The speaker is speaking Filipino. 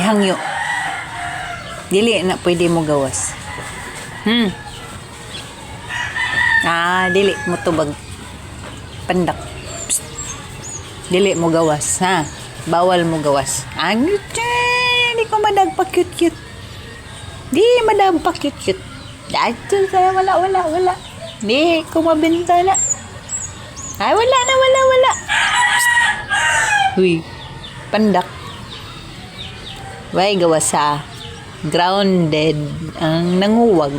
Hangyo. Dili na pwede mo gawas. Dili mo tubag. Pandak. Psst. Dili mo gawas, ha? Bawal mo gawas. Di ko madagpa cute-cute. Di madagpa cute-cute. Dito kaya wala. Di ko mabenta na. Ay, wala. Psst. Huy, pandak. Way gawas sa grounded ang nanguwag.